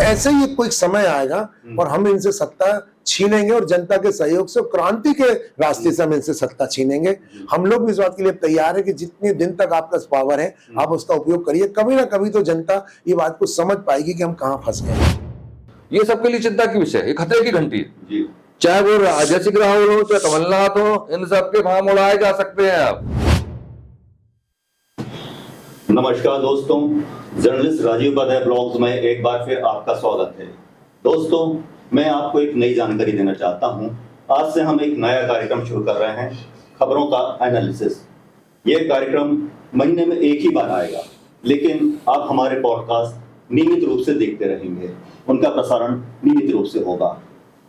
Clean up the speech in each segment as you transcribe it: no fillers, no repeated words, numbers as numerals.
ऐसे ही कोई समय आएगा और हम इनसे सत्ता छीनेंगे और जनता के सहयोग से क्रांति के रास्ते से हम इनसे सत्ता छीनेंगे। हम लोग भी इस बात के लिए तैयार है कि जितने दिन तक आपका पावर है आप उसका उपयोग करिए। कभी ना कभी तो जनता ये बात को समझ पाएगी कि हम कहाँ फंस गए। ये सबके लिए चिंता की विषय है, ये खतरे की घंटी है। चाहे वो राजनीतिक राहुल हो चाहे कमलनाथ हो, इन सबके भाव उड़ाए जा सकते हैं आप। नमस्कार दोस्तों, जर्नलिस्ट राजीव उपाध्याय ब्लॉग्स में एक बार फिर आपका स्वागत है। दोस्तों, मैं आपको एक नई जानकारी देना चाहता हूं। आज से हम एक नया कार्यक्रम शुरू कर रहे हैं, खबरों का एनालिसिस। ये कार्यक्रम महीने में एक ही बार आएगा, लेकिन आप हमारे पॉडकास्ट नियमित रूप से देखते रहेंगे, उनका प्रसारण नियमित रूप से होगा।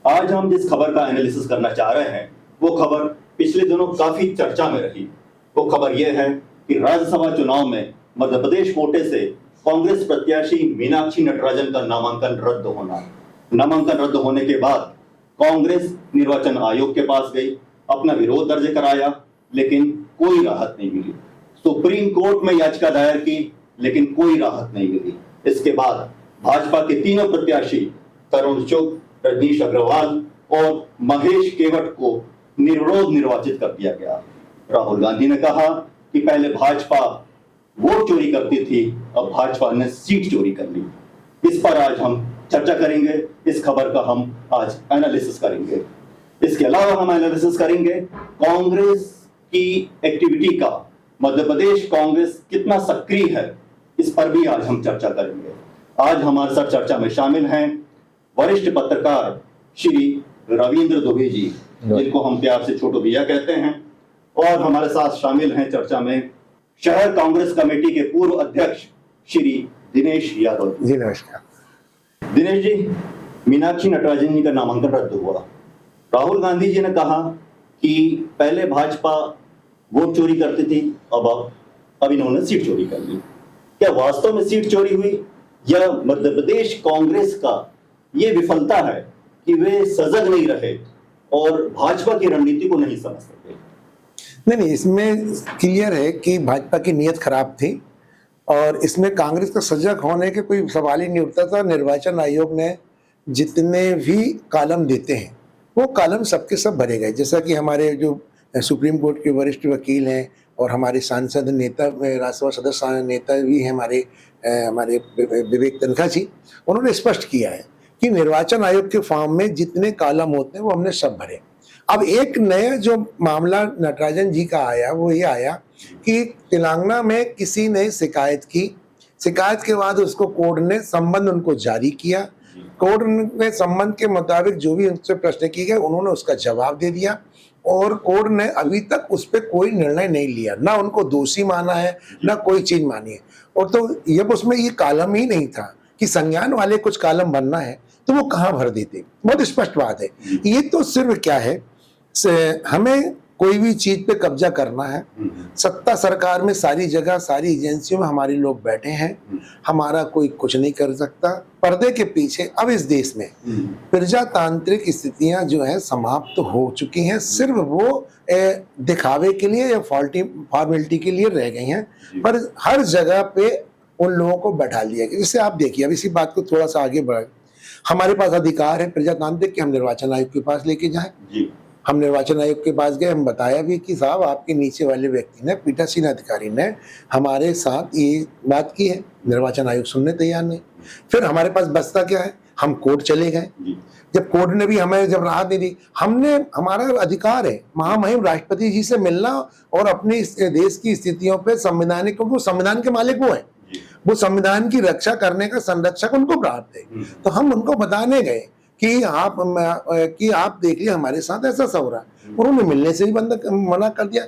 आज हम जिस खबर का एनालिसिस करना चाह रहे हैं वो खबर पिछले दिनों काफी चर्चा में रही। वो खबर यह है कि राज्यसभा चुनाव में मध्य प्रदेश कोटे से कांग्रेस प्रत्याशी मीनाक्षी नटराजन का नामांकन रद्द होना। नामांकन रद्द होने के बाद कांग्रेस निर्वाचन आयोग के पास गई, अपना विरोध दर्ज कराया, लेकिन कोई राहत नहीं मिली। सुप्रीम कोर्ट में याचिका दायर की, लेकिन कोई राहत नहीं मिली। इसके बाद भाजपा के तीनों प्रत्याशी तरुण चुग, रजनीश अग्रवाल और महेश केवट को निर्विरोध निर्वाचित कर दिया गया। राहुल गांधी ने कहा कि पहले भाजपा वोट चोरी करती थी, अब भाजपा ने सीट चोरी कर ली। इस पर आज हम चर्चा करेंगे, इस खबर का हम आज एनालिसिस करेंगे। इसके अलावा हम एनालिसिस करेंगे कांग्रेस की एक्टिविटी का। मध्य प्रदेश कांग्रेस कितना सक्रिय है, इस पर भी आज हम चर्चा करेंगे। आज हमारे साथ चर्चा में शामिल हैं वरिष्ठ पत्रकार श्री रविंद्र दुबे जी, जिनको हम प्यार से छोटू भैया कहते हैं, और हमारे साथ शामिल हैं चर्चा में शहर कांग्रेस कमेटी के पूर्व अध्यक्ष श्री दिनेश यादव जी। नमस्कार दिनेश जी। मीनाक्षी नटराजन जी का नामांकन रद्द हुआ। राहुल गांधी जी ने कहा कि पहले भाजपा वोट चोरी करती थी, अब इन्होंने सीट चोरी कर ली। क्या वास्तव में सीट चोरी हुई या मध्य प्रदेश कांग्रेस का ये विफलता है कि वे सजग नहीं रहे और भाजपा की रणनीति को नहीं समझ सके? नहीं, इसमें क्लियर है कि भाजपा की नीयत खराब थी और इसमें कांग्रेस का सजग होने के कोई सवाल ही नहीं उठता था। निर्वाचन आयोग ने जितने भी कॉलम देते हैं वो कॉलम सबके सब भरे गए। जैसा कि हमारे जो सुप्रीम कोर्ट के वरिष्ठ वकील हैं और हमारे सांसद नेता, राज्यसभा सदस्य नेता भी हैं हमारे विवेक तनखा जी, उन्होंने स्पष्ट किया है कि निर्वाचन आयोग के फॉर्म में जितने कॉलम होते हैं वो हमने सब भरे। अब एक नया जो मामला नटराजन जी का आया वो ये आया कि तेलंगाना में किसी ने शिकायत की। शिकायत के बाद उसको कोर्ट ने संबंध उनको जारी किया। कोर्ट ने संबंध के मुताबिक जो भी उनसे प्रश्न किए गए उन्होंने उसका जवाब दे दिया और कोर्ट ने अभी तक उस पर कोई निर्णय नहीं लिया, ना उनको दोषी माना है ना कोई चीज मानी है। और तो जब उसमें ये कॉलम ही नहीं था कि संज्ञान वाले कुछ कॉलम बनना है तो वो कहाँ भर देते। बहुत स्पष्ट बात है। ये तो सिर्फ क्या है, हमें कोई भी चीज पे कब्जा करना है। सत्ता सरकार में सारी जगह सारी एजेंसियों में हमारे लोग बैठे हैं, हमारा कोई कुछ नहीं कर सकता। पर्दे के पीछे अब इस देश में प्रजातांत्रिक स्थितियां जो है समाप्त तो हो चुकी हैं, सिर्फ वो दिखावे के लिए या फॉर्मेलिटी के लिए रह गई हैं। पर हर जगह पे उन लोगों को बैठा लिया गया। जैसे आप देखिए, अब इसी बात को थोड़ा सा आगे बढ़ाए, हमारे पास अधिकार है प्रजातांत्रिक कि हम निर्वाचन आयोग के पास लेके जाएं। हम निर्वाचन आयोग के पास गए, हम बताया भी कि साहब आपके नीचे वाले व्यक्ति ने, पीठासीन अधिकारी ने हमारे साथ ये बात की है, निर्वाचन आयोग सुनने तैयार नहीं। फिर हमारे पास बचता क्या है, हम कोर्ट चले गए। जब कोर्ट ने भी हमें जब राहत नहीं दी, हमारा अधिकार है महामहिम राष्ट्रपति जी से मिलना और अपने देश की स्थितियों पर संवैधानिक, क्योंकि संविधान के मालिक वो है, वो संविधान की रक्षा करने का संरक्षक उनको प्राप्त है। तो हम उनको बताने गए कि आप देखिए हमारे साथ ऐसा सा हो रहा है। उन्होंने मिलने से ही मना कर दिया।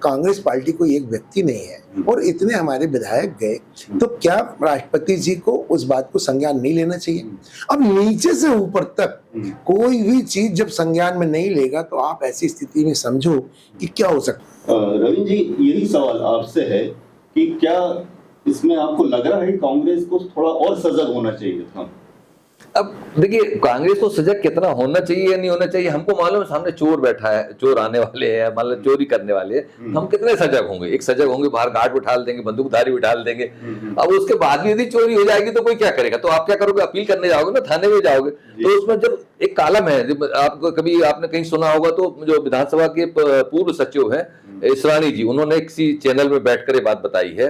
कांग्रेस पार्टी कोई एक व्यक्ति नहीं है और इतने हमारे विधायक गए, तो क्या राष्ट्रपति जी को उस बात को संज्ञान नहीं लेना चाहिए? अब नीचे से ऊपर तक कोई भी चीज जब संज्ञान में नहीं लेगा तो आप ऐसी स्थिति में समझो कि क्या हो सकता। रविंद्र जी, यही सवाल आपसे है कि क्या इसमें आपको लग रहा है कि कांग्रेस को थोड़ा और सजग होना चाहिए था? अब देखिए, कांग्रेस को सजग कितना होना चाहिए या नहीं होना चाहिए, हमको मालूम है सामने चोर बैठा है, चोर आने वाले हैं, मतलब चोरी करने वाले हैं, हम कितने सजग होंगे। एक सजग होंगे, बाहर गार्ड बिठा देंगे, बंदूकधारी बिठा देंगे। अब उसके बाद भी यदि चोरी हो जाएगी तो कोई क्या करेगा? तो आप क्या करोगे? अपील करने जाओगे ना, थाने में जाओगे। तो उसमें जब एक कालम है, जब आपको कभी आपने कहीं सुना होगा, तो जो विधानसभा के पूर्व सचिव है इसरानी जी, उन्होंने किसी चैनल में बैठकर ये बात बताई है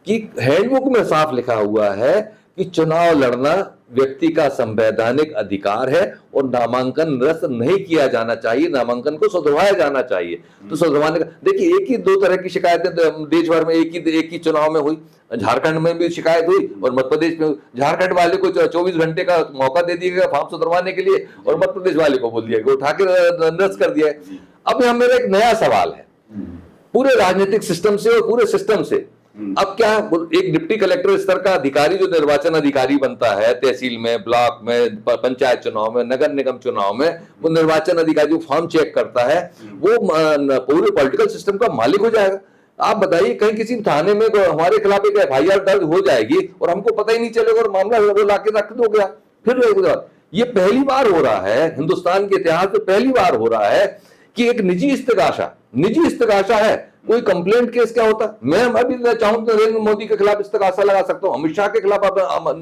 कि हैंडबुक में साफ लिखा हुआ है कि चुनाव लड़ना व्यक्ति का संवैधानिक अधिकार है और नामांकन निरस्त नहीं किया जाना चाहिए, नामांकन को सुधरवाया जाना चाहिए। तो सुधरवाने का देखिए, एक ही दो तरह की शिकायतें देश भर में एक ही चुनाव में हुई। झारखंड में भी शिकायत हुई और मध्य प्रदेश में। झारखंड वाले को 24 घंटे का मौका दे दिया गया फॉर्म सुधरवाने के लिए, और मध्य प्रदेश वाले को बोल दिया गया, उठा के निरस्त कर दिया है। अब यहाँ मेरा एक नया सवाल है पूरे राजनीतिक सिस्टम से और पूरे सिस्टम से। अब क्या, एक डिप्टी कलेक्टर स्तर का अधिकारी जो निर्वाचन अधिकारी बनता है तहसील में, ब्लॉक में, पंचायत चुनाव में, नगर निगम चुनाव में, वो निर्वाचन अधिकारी जो फॉर्म चेक करता है, वो पूरे पॉलिटिकल सिस्टम का मालिक हो जाएगा। आप बताइए, कहीं किसी थाने में हमारे खिलाफ एक FIR दर्ज हो जाएगी और हमको पता ही नहीं चलेगा और मामला वो लाके रख दो गया। फिर ये पहली बार हो रहा है हिंदुस्तान के इतिहास में, पहली बार हो रहा है कि एक निजी इस्तगासा है। कोई कंप्लेंट केस क्या होता, मैं अभी चाहूं तो नरेंद्र मोदी के खिलाफ इस्तगासा लगा सकता हूं, अमित शाह के खिलाफ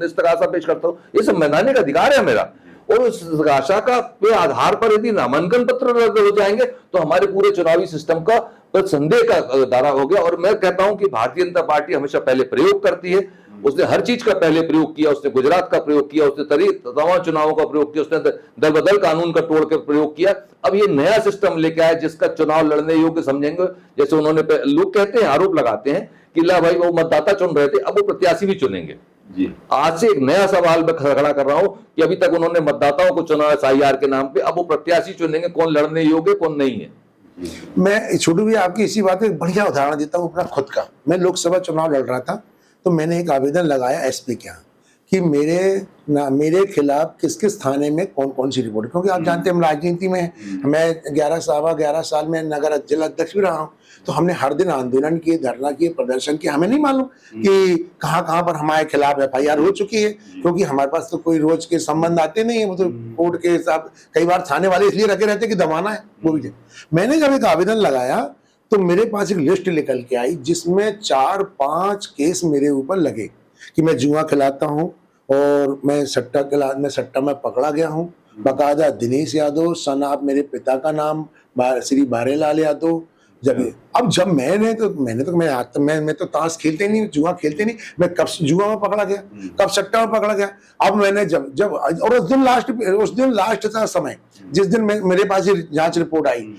इस्तगासा पेश करता हूं, ये संवैधानिक अधिकार है मेरा। और उस इस्तगासा का पे आधार पर यदि नामांकन पत्र रद्द हो जाएंगे तो हमारे पूरे चुनावी सिस्टम का संदेह का दायरा हो गया। और मैं कहता हूं कि भारतीय जनता पार्टी हमेशा पहले प्रयोग करती है, उसने हर चीज का पहले प्रयोग किया, उसने गुजरात का प्रयोग किया, उसने तमाम चुनावों का प्रयोग किया, उसने दल बदल कानून का तोड़ के प्रयोग किया। अब ये नया सिस्टम लेके आया जिसका चुनाव लड़ने योग्य समझेंगे। जैसे उन्होंने, लोग कहते हैं, आरोप लगाते हैं कि ला भाई वो मतदाता चुन रहे थे, अब वो प्रत्याशी भी चुनेंगे जी। आज से एक नया सवाल मैं खड़ा कर रहा हूं कि अभी तक उन्होंने मतदाताओं को चुना SIR के नाम पे, अब वो प्रत्याशी चुनेंगे कौन लड़ने योग्य कौन नहीं है। मैं छोटू भी आपकी इसी बात में बढ़िया उदाहरण देता हूँ अपना खुद का। मैं लोकसभा चुनाव लड़ रहा था तो मैंने एक आवेदन लगाया SP के यहाँ कि मेरे खिलाफ किस किस थाने में कौन कौन सी रिपोर्ट, क्योंकि आप जानते हैं हम राजनीति में, मैं 11 साल में नगर जिला अध्यक्ष भी रहा हूँ। तो हमने हर दिन आंदोलन किए, धरना किए, प्रदर्शन किए। हमें नहीं मालूम कि कहाँ पर हमारे खिलाफ FIR हो चुकी है, क्योंकि हमारे पास तो कोई रोज के संबंध आते नहीं है। वो तो कोर्ट के हिसाब, कई बार थाने वाले इसलिए रखे रहते कि दबाना है वो भी। मैंने जब एक आवेदन लगाया तो मेरे पास एक लिस्ट निकल के आई जिसमें 4-5 केस मेरे ऊपर लगे कि मैं जुआ खिलाता हूँ और मैं सट्टा में पकड़ा गया हूँ। बकायदा दिनेश यादव सन ऑफ मेरे पिता का नाम श्री बारेलाल यादव। जब मैं तो ताश खेलते नहीं, जुआ खेलते नहीं, मैं कब जुआ में पकड़ा गया, कब सट्टा में पकड़ा गया। अब मैंने जब और उस दिन लास्ट था समय जिस दिन मेरे पास ये जांच रिपोर्ट आई,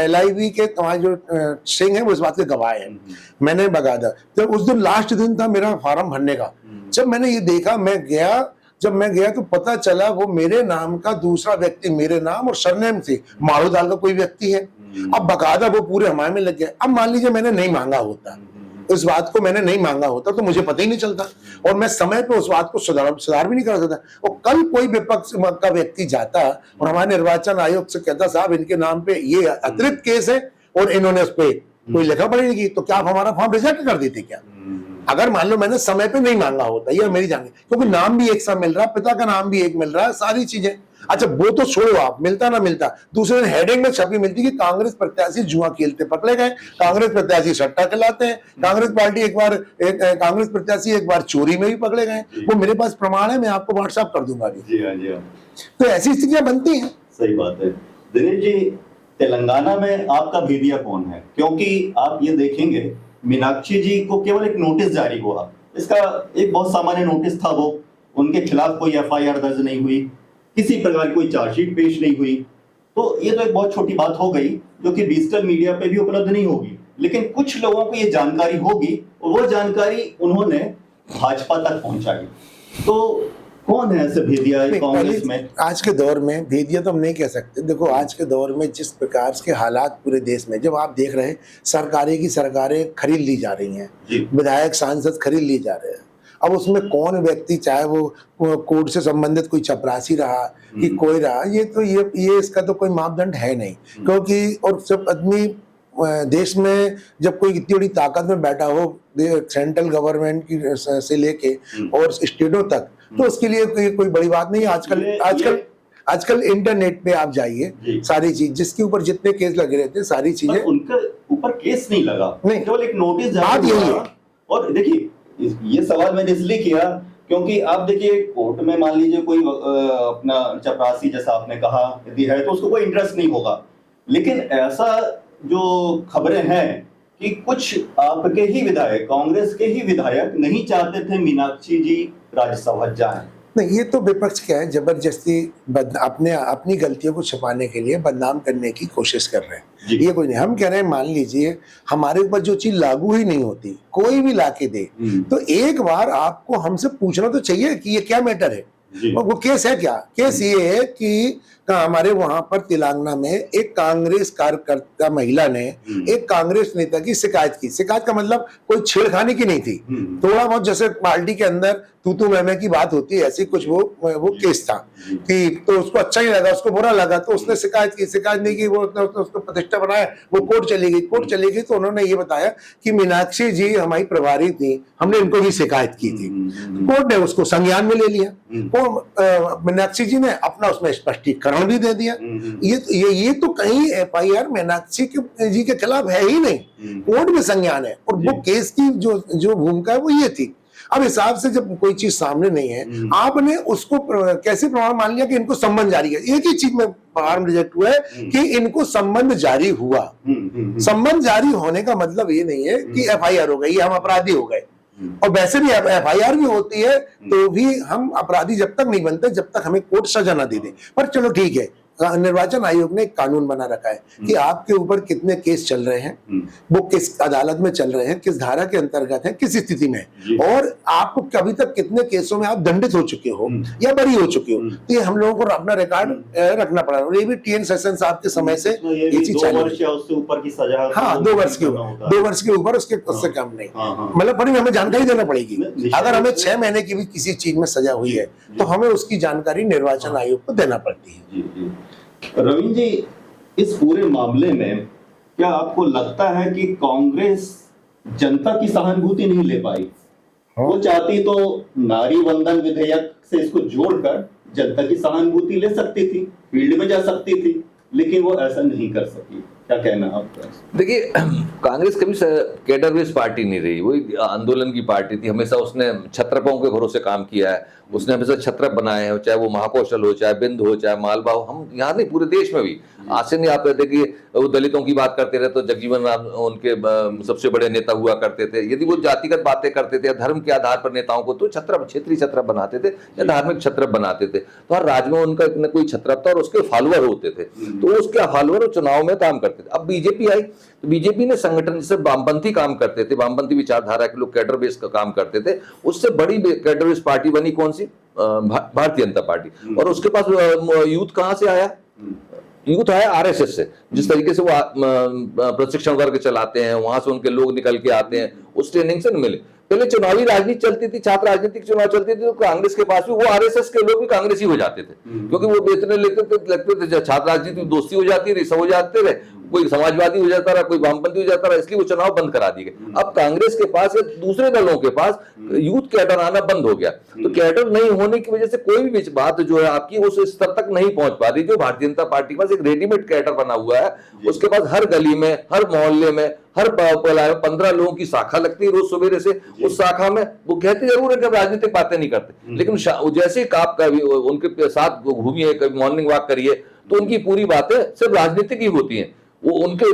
LIV के तुम्हारे जो सिंह है वो इस बात के गवाह है। मैंने बकायदा जब उस दिन लास्ट दिन था मेरा फॉर्म भरने का, जब मैंने ये देखा, जब मैं गया तो पता चला वो मेरे नाम का दूसरा व्यक्ति मेरे नाम और सरनेम से मारूदाल का कोई व्यक्ति है। अब बकायदा वो पूरे हमारे में लग गया। अब मान लीजिए मैंने नहीं मांगा होता, इस बात को मैंने नहीं मांगा होता तो मुझे पता ही नहीं चलता और मैं समय पे उस बात को सुधार भी नहीं कर सकता। और कल कोई विपक्ष का व्यक्ति जाता और हमारे निर्वाचन आयोग से कहता साहब इनके नाम पे ये अतिरिक्त केस है और इन्होंने उस पर कोई लिखा पड़ेगी, तो क्या आप हमारा फॉर्म रिजेक्ट कर देते क्या? अगर मान लो मैंने समय पे नहीं मांगा होता, ये मेरी जान, क्योंकि नाम भी एक सा मिल रहा है, पिता का नाम भी एक मिल रहा है, सारी चीजें। अच्छा वो तो छोड़ो, आप मिलता ना मिलता, दूसरे दिन हेडिंग में छपी मिलती कि कांग्रेस प्रत्याशी जुआ खेलते पकड़े गए, कांग्रेस प्रत्याशी सट्टा खिलाते हैं, कांग्रेस प्रत्याशी एक बार चोरी में भी पकड़े गए। वो मेरे पास प्रमाण है, मैं आपको व्हाट्सएप कर दूंगा अभी। जी हाँ, जी हाँ। तो ऐसी स्थितियां बनती हैं। सही बात है। दिनेश जी, तेलंगाना में आपका भेदिया कौन है? क्योंकि आप ये देखेंगे मीनाक्षी जी को केवल एक नोटिस जारी हुआ, इसका एक बहुत सामान्य नोटिस था, वो उनके खिलाफ कोई FIR दर्ज नहीं हुई, किसी प्रकार की कोई चार्जशीट पेश नहीं हुई। तो ये तो एक बहुत छोटी बात हो गई जो कि डिजिटल मीडिया पे भी उपलब्ध नहीं होगी, लेकिन कुछ लोगों को ये जानकारी होगी और वो जानकारी उन्होंने भाजपा तक पहुंचाई। तो कौन है ऐसे भेदिया कांग्रेस में? आज के दौर में भेदिया तो हम नहीं कह सकते। देखो आज के दौर में जिस प्रकार के हालात पूरे देश में, जब आप देख रहे हैं सरकारें खरीद ली जा रही हैं, विधायक सांसद खरीद ली जा रहे हैं। अब उसमें कौन व्यक्ति, चाहे वो कोर्ट से संबंधित कोई चपरासी रहा कि कोई रहा, ये इसका तो कोई मापदंड है नहीं, क्योंकि और सब आदमी देश में जब कोई इतनी बड़ी ताकत में बैठा हो, सेंट्रल गवर्नमेंट की से लेके और स्टेटों तक, तो उसके लिए कोई बड़ी बात नहीं है। आजकल इंटरनेट पे आप जाइए, सारी चीज जिसके ऊपर जितने केस लगे रहते हैं, सारी चीजें, उनके ऊपर केस नहीं लगा, नहीं, केवल एक नोटिस बात जारी यही हुआ। है। और देखिए, ये सवाल मैंने इसलिए किया क्योंकि आप देखिए कोर्ट में मान लीजिए कोई अपना चपरासी जैसा आपने कहा यदि है तो उसको कोई इंटरेस्ट नहीं होगा, लेकिन ऐसा जो खबरें हैं कि कुछ आपके ही विधायक, कांग्रेस के ही विधायक नहीं चाहते थे मीनाक्षी जी राज्यसभा जाएं। नहीं, ये तो विपक्ष क्या है, जबरदस्ती अपनी गलतियों को छुपाने के लिए बदनाम करने की कोशिश कर रहे हैं। ये कोई नहीं। हम कह रहे हैं, मान लीजिए हमारे ऊपर जो चीज लागू ही नहीं होती, कोई भी लाके दे, तो एक बार आपको हमसे पूछना तो चाहिए कि ये क्या मैटर है, वो केस है क्या। केस ये है कि हमारे वहां पर तेलंगाना में एक कांग्रेस कार्यकर्ता महिला ने एक कांग्रेस नेता की शिकायत की। शिकायत का मतलब कोई छेड़खानी की नहीं थी, थोड़ा बहुत जैसे पार्टी के अंदर तू मैं की बात होती है, ऐसी कुछ वो केस था कि तो उसको अच्छा नहीं लगा, उसको बुरा लगा, तो उसने शिकायत की। शिकायत नहीं की, वो उसको प्रतिष्ठा बनाया, वो कोर्ट चली गई। तो उन्होंने ये बताया कि मीनाक्षी जी हमारी प्रभारी थी, हमने इनको भी शिकायत की थी। कोर्ट ने उसको संज्ञान में ले लिया। मीनाक्षी जी ने अपना उसमें स्पष्टीकरण भी दे दिया। ये तो कहीं FIR मीनाक्षी जी के खिलाफ है ही नहीं, कोर्ट में संज्ञान है। और वो केस की जो भूमिका है वो ये थी। अब हिसाब से जब कोई चीज सामने नहीं है, आपने उसको कैसे प्रमाण मान लिया कि इनको संबंध जारी है। एक ही चीज में फार्म रिजेक्ट हुआ है कि इनको संबंध जारी हुआ। संबंध जारी होने का मतलब ये नहीं है कि FIR हो गई, हम अपराधी हो गए। और वैसे भी FIR भी होती है तो भी हम अपराधी जब तक नहीं बनते, जब तक हमें कोर्ट सजा ना दे दे। पर चलो ठीक है, निर्वाचन आयोग ने एक कानून बना रखा है कि आपके ऊपर कितने केस चल रहे हैं, वो किस अदालत में चल रहे हैं, किस धारा के अंतर्गत है, किस स्थिति में, और आपको कभी तक कितने केसों में आप दंडित हो चुके हो या बरी हो चुके हो। तो ये हम लोगों को अपना रिकॉर्ड रखना पड़ा। और ये भी TN सेशन साहब के समय से ये चीज 2 वर्ष या उससे ऊपर की सजा। हाँ, 2 वर्ष के ऊपर, 2 वर्ष के ऊपर, उससे कम नहीं। मतलब पर हमें जानकारी देना पड़ेगी। अगर हमें 6 महीने की भी किसी चीज में सजा हुई है तो हमें उसकी जानकारी निर्वाचन आयोग को देना पड़ती है। रवीन जी, इस पूरे मामले में क्या आपको लगता है कि कांग्रेस जनता की सहानुभूति नहीं ले पाई? वो चाहती तो नारी वंदन विधेयक से इसको जोड़कर जनता की सहानुभूति ले सकती थी, फील्ड में जा सकती थी, लेकिन वो ऐसा नहीं कर सकी। क्या कहना आपका? देखिए, कांग्रेस कभी कैडर बेस्ड पार्टी नहीं रही, वही आंदोलन की पार्टी थी। हमेशा उसने छत्रपों के भरोसे काम किया है, उसने हमेशा छत्रप बनाए हैं, चाहे वो महाकौशल हो, चाहे बिंद हो, चाहे मालवा हो। हम यहाँ नहीं, पूरे देश में भी आज से नहीं आप कहते कि वो दलितों की बात करते रहे तो जगजीवन राम उनके सबसे बड़े नेता हुआ करते थे। यदि वो जातिगत बातें करते थे या धर्म के आधार पर नेताओं को तो छत्रप, क्षेत्रीय छत्रप बनाते थे या धार्मिक छत्रप बनाते थे। तो हर राज्य में उनका न कोई छत्रप था और उसके फॉलोअर होते थे, तो उसके फॉलोअर चुनाव में काम करते थे। अब बीजेपी आई तो बीजेपी ने संगठन जैसे वामपंथी काम करते थे, वामपंथी विचारधारा के लोग कैडर बेस का काम करते थे, उससे बड़ी कैडर बेस पार्टी बनी कौन सी? भारतीय जनता पार्टी। और उसके पास यूथ कहां से आया? यूथ आया RSS से। जिस तरीके से वो प्रशिक्षण करके चलाते हैं, वहां से उनके लोग निकल के आते हैं, उस ट्रेनिंग से मिले। पहले चुनावी राजनीति चलती थी, छात्र राजनीतिक चुनाव चलती थी, तो कांग्रेस के पास भी वो RSS के लोग भी कांग्रेसी हो जाते थे, क्योंकि वो वेतन लगते थे। छात्र राजनीति में दोस्ती हो जाती रही, सब हो जाते रहे, कोई समाजवादी हो जाता रहा, कोई वामपंथी हो जाता रहा, इसलिए वो चुनाव बंद करा दिए गए। अब कांग्रेस के पास या दूसरे दलों के पास यूथ कैडर आना बंद हो गया, तो कैडर नहीं होने की वजह से कोई भी बात जो है आपकी उस स्तर तक नहीं पहुंच पा रही। जो भारतीय जनता पार्टी के पास एक रेडीमेड कैडर बना हुआ है, उसके पास हर गली में, हर मोहल्ले में, हर 15 लोगों की शाखा लगती है रोज सवेरे से। उस शाखा में वो कहते जरूर है कि राजनीतिक बातें नहीं करते, लेकिन जैसे आप कभी उनके साथ घूमिए, कभी मॉर्निंग वॉक करिए, तो उनकी पूरी बातें सिर्फ राजनीतिक ही होती हैं। वो उनके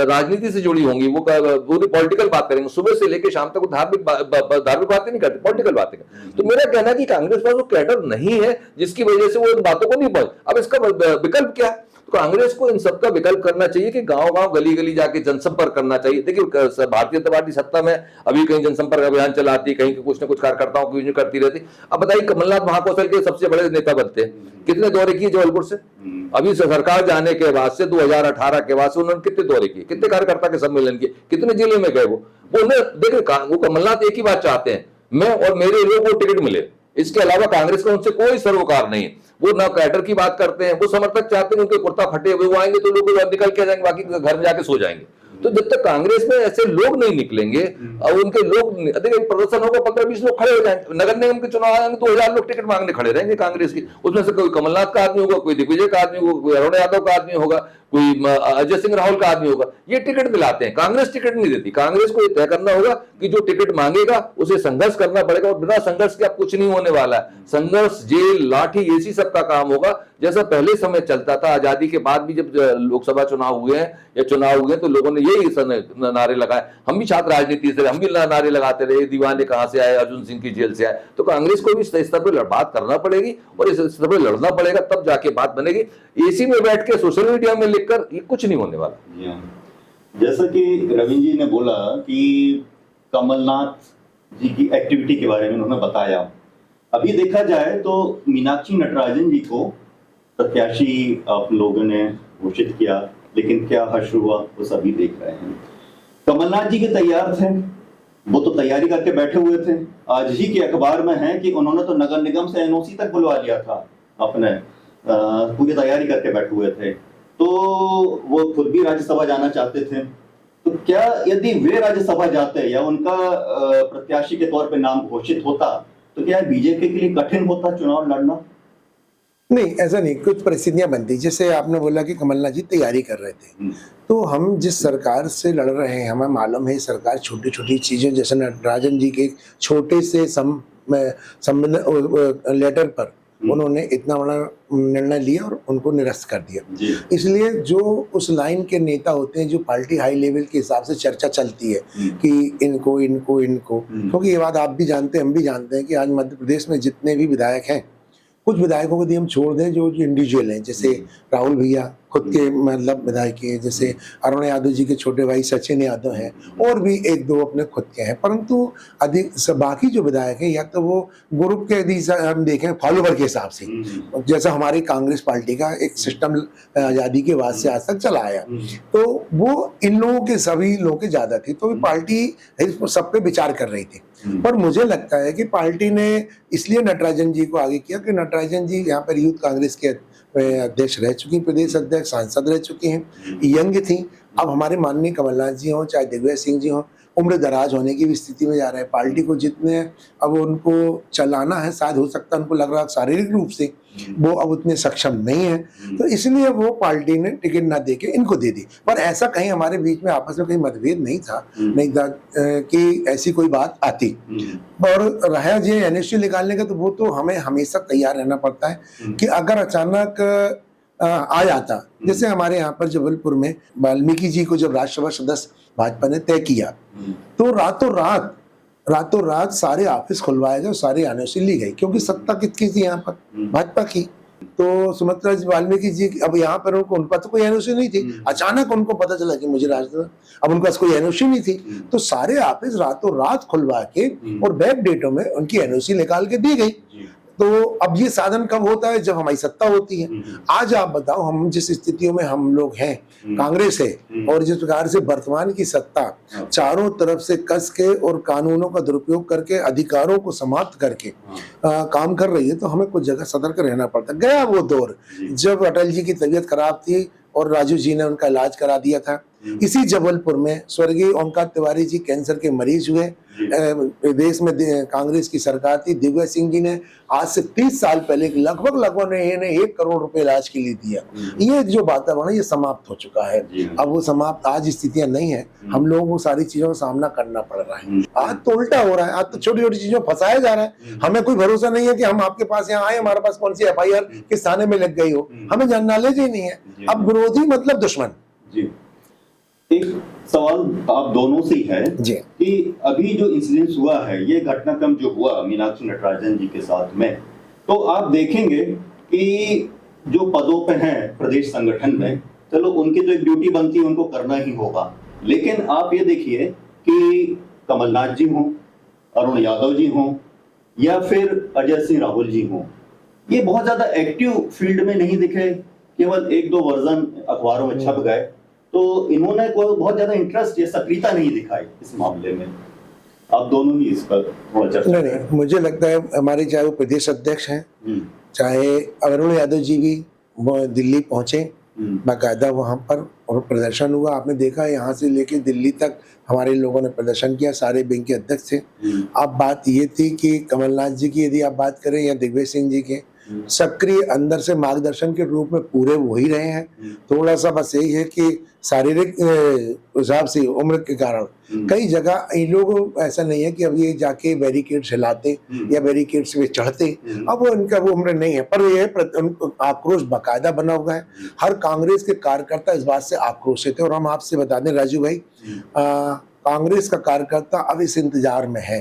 राजनीति से जुड़ी होंगी, वो पूरी पॉलिटिकल बात करेंगे, सुबह से लेकर शाम तक वो धार्मिक बातें नहीं करते, पॉलिटिकल बातें करते। तो मेरा कहना है कि कांग्रेस पास वो कैडर नहीं है जिसकी वजह से वो इन बातों को नहीं पहुंच। अब इसका विकल्प क्या है? तो कांग्रेस को इन सबका विकल्प करना चाहिए कि गांव-गांव, गली-गली जाके जनसंपर्क करना चाहिए। देखिए, भारतीय जनता पार्टी सत्ता में अभी कहीं जनसंपर्क अभियान चलाती, कहीं कुछ न कुछ कार्यकर्ताओं की यूज करती रहती। अब बताइए, कमलनाथ महाकौशल के सबसे बड़े नेता बनते हैं, कितने दौरे किए जबलपुर से? अभी सरकार जाने के बाद से 2018 के बाद से उन्होंने कितने दौरे किए, कितने कार्यकर्ता के सम्मेलन किए, कितने जिले में गए? वो देखिए, वो कमलनाथ एक ही बात चाहते हैं, मैं और मेरे लोग वो टिकट मिले। इसके अलावा कांग्रेस का उनसे कोई सरोकार नहीं है। वो ना कैडर की बात करते हैं, वो समर्थक चाहते हैं उनके कुर्ता फटे हुए वो आएंगे तो लोग निकल के जाएंगे, बाकी घर में जाके सो जाएंगे। तो जब तक कांग्रेस में ऐसे लोग नहीं निकलेंगे और उनके लोग, देखिए प्रदर्शन होगा, 15-20 लोग खड़े हो जाएंगे, नगर निगम के चुनाव आएंगे तो 1000 लोग टिकट मांगने खड़े रहेंगे कांग्रेस की। उसमें से कोई कमलनाथ का आदमी होगा, कोई दिग्विजय का आदमी होगा, कोई अरुण यादव का आदमी होगा, कोई अजय सिंह राहुल का आदमी होगा। ये टिकट दिलाते हैं, कांग्रेस टिकट नहीं देती। कांग्रेस को ये तय करना होगा कि जो टिकट मांगेगा उसे संघर्ष करना पड़ेगा, और बिना संघर्ष के अब कुछ नहीं होने वाला है। संघर्ष, जेल, लाठी, इसी सब का काम होगा, जैसा पहले समय चलता था। आजादी के बाद भी जब लोकसभा चुनाव हुए हैं या चुनाव हुए तो लोगों ने यही नारे लगाए। हम भी छात्र राजनीति से, हम भी नारे लगाते रहे, दीवाने कहां से आए, अर्जुन सिंह की जेल से आए। तो कांग्रेस को भी इस स्तर पर बात करना पड़ेगी और इस स्तर पर लड़ना पड़ेगा, तब जाके बात बनेगी। एसी में बैठ के सोशल मीडिया में लिखकर ये कुछ नहीं होने वाला। जैसा कि रविंद्र जी ने बोला कि कमलनाथ जी की एक्टिविटी के बारे में उन्होंने बताया, अभी देखा जाए तो मीनाक्षी नटराजन जी को प्रत्याशी आप लोगों ने घोषित किया, लेकिन क्या हश्र हुआ वो सभी देख रहे हैं। कमलनाथ जी के तैयार थे, वो तो तैयारी करके बैठे हुए थे। आज ही के अखबार में है कि उन्होंने तो नगर निगम से एनओसी तक बुलवा लिया था, अपने पूरी तैयारी करके बैठे हुए थे। तो वो खुद भी राज्यसभा जाना चाहते थे। तो क्या यदि वे राज्यसभा जाते या उनका प्रत्याशी के तौर पे नाम घोषित होता तो क्या बीजेपी के लिए कठिन होता चुनाव लड़ना? नहीं, ऐसा नहीं, कुछ परिस्थितियां बनती। जैसे आपने बोला कि कमलनाथ जी तैयारी कर रहे थे, तो हम जिस सरकार से लड़ रहे हैं, हमें मालूम है सरकार छोटी छोटी चीजें, जैसे नटराजन जी के छोटे से लेटर पर उन्होंने इतना बड़ा निर्णय लिया और उनको निरस्त कर दिया। इसलिए जो उस लाइन के नेता होते हैं, जो पार्टी हाई लेवल के हिसाब से चर्चा चलती है कि इनको इनको इनको, क्योंकि ये बात आप भी जानते हैं, हम भी जानते हैं कि आज मध्य प्रदेश में जितने भी विधायक हैं, कुछ विधायकों को यदि हम छोड़ दें जो इंडिविजुअल हैं, जैसे राहुल भैया खुद के मतलब विधायक हैं, जैसे अरुण यादव जी के छोटे भाई सचिन यादव हैं, और भी एक दो अपने खुद के हैं, परंतु अधिक बाकी जो विधायक हैं या तो वो ग्रुप के यदि हम देखें फॉलोवर के हिसाब से, जैसा हमारी कांग्रेस पार्टी का एक सिस्टम आज़ादी के बाद से आज तक चला आया, तो वो इन लोगों के सभी लोगों के ज्यादा थी, तो पार्टी सब पे विचार कर रही थी। पर मुझे लगता है कि पार्टी ने इसलिए नटराजन जी को आगे किया कि नटराजन जी यहाँ पर यूथ कांग्रेस के अध्यक्ष रह चुकी, प्रदेश अध्यक्ष, सांसद रह चुकी हैं, यंग थी। अब हमारे माननीय कमलनाथ जी हों चाहे दिग्विजय सिंह जी हों, उम्र दराज होने की भी स्थिति में जा रहे हैं। पार्टी को जितने अब उनको चलाना है, शायद हो सकता है उनको लग रहा है शारीरिक रूप से वो अब उतने सक्षम नहीं है, तो इसलिए वो पार्टी ने टिकट ना देके इनको दे दी। पर ऐसा कहीं हमारे बीच में आपस में कहीं मतभेद नहीं था, नहीं था कि ऐसी कोई बात आती। और रहा जी एनएससी निकालने का, तो वो तो हमें हमेशा तैयार रहना पड़ता है कि अगर अचानक आ जाता, जैसे हमारे यहाँ पर जबलपुर में वाल्मीकि जी को जब राज्यसभा सदस्य भाजपा ने तय किया, तो रातों रात सारे ऑफिस खुलवाए गए, सारी एनओसी ली गई, क्योंकि सत्ता किसकी थी यहाँ पर? भाजपा की। तो सुमित्रा जी वाल्मीकि जी अब यहाँ पर उनके पास तो कोई एनओसी नहीं थी, अचानक उनको पता चला कि मुझे राजसभा, अब उनके पास कोई एनओसी नहीं थी, तो सारे ऑफिस रातों रात खुलवा के और बैक डेटों में उनकी एनओसी निकाल के दी गई। तो अब ये साधन कब होता है? जब हमारी सत्ता होती है। आज आप बताओ, हम जिस स्थितियों में हम लोग हैं, कांग्रेस है, और जिस प्रकार से वर्तमान की सत्ता चारों तरफ से कस के और कानूनों का दुरुपयोग करके अधिकारों को समाप्त करके काम कर रही है, तो हमें कुछ जगह सतर्क रहना पड़ता। गया वो दौर जब अटल जी की तबीयत खराब थी और राजू जी ने उनका इलाज करा दिया था। इसी जबलपुर में स्वर्गीय ओंकार तिवारी जी कैंसर के मरीज हुए, देश में कांग्रेस की सरकार थी, दिग्विजय सिंह जी ने आज से 30 साल पहले लगभग ने 1 करोड़ रुपए इलाज के लिए दिया। ये जो वातावरण ये समाप्त हो चुका है, अब वो समाप्त आज स्थितियां नहीं है, हम लोगों को सारी चीजों का सामना करना पड़ रहा है। आज तो उल्टा हो रहा है, आज तो छोटी छोटी चीजों फंसाया जा रहा है। हमें कोई भरोसा नहीं है कि हम आपके पास यहाँ आए, हमारे पास कौन सी FIR किस थाने में लग गई हो, हमें नॉलेज ही नहीं है। अब विरोधी मतलब दुश्मन। एक सवाल आप दोनों से ही है कि अभी जो इंसिडेंस हुआ है, ये घटनाक्रम जो हुआ मीनाक्षी नटराजन जी के साथ में, तो आप देखेंगे कि जो पदों पे हैं प्रदेश संगठन में, चलो उनकी जो एक ड्यूटी बनती है उनको करना ही होगा, लेकिन आप ये देखिए कि कमलनाथ जी हों, अरुण यादव जी हों या फिर अजय सिंह राहुल जी हों, ये बहुत ज्यादा एक्टिव फील्ड में नहीं दिखे, केवल 1-2 वर्जन अखबारों में छप गए, तो इन्होंने कोई बहुत ज्यादा इंटरेस्ट या सक्रियता नहीं दिखाई इस मामले में। आप दोनों ही इस पर थोड़ा चर्चा नहीं, मुझे लगता है हमारे चाहे वो प्रदेश अध्यक्ष हैं, चाहे अरुण यादव जी भी वो दिल्ली पहुंचे, बाकायदा वहाँ पर और प्रदर्शन हुआ। आपने देखा यहाँ से लेके दिल्ली तक हमारे लोगों ने प्रदर्शन किया, सारे बैंक के अध्यक्ष थे। अब बात ये थी कि कमलनाथ जी की यदि आप बात करें या दिग्विजय सिंह जी के, सक्रिय अंदर से मार्गदर्शन के रूप में पूरे वो ही रहे हैं। थोड़ा सा बस यही है कि शारीरिक हिसाब से उम्र के कारण कई जगह इन लोग ऐसा नहीं है कि अब ये जाके बैरिकेड हिलाते या बैरिकेड्स पे चढ़ते, अब वो इनका वो उम्र नहीं है। पर ये आक्रोश बाकायदा बना हुआ है। हर कांग्रेस के कार्यकर्ता इस बात से आक्रोशित है। और हम आपसे बता दें राजू भाई, कांग्रेस का कार्यकर्ता अब इस इंतजार में है।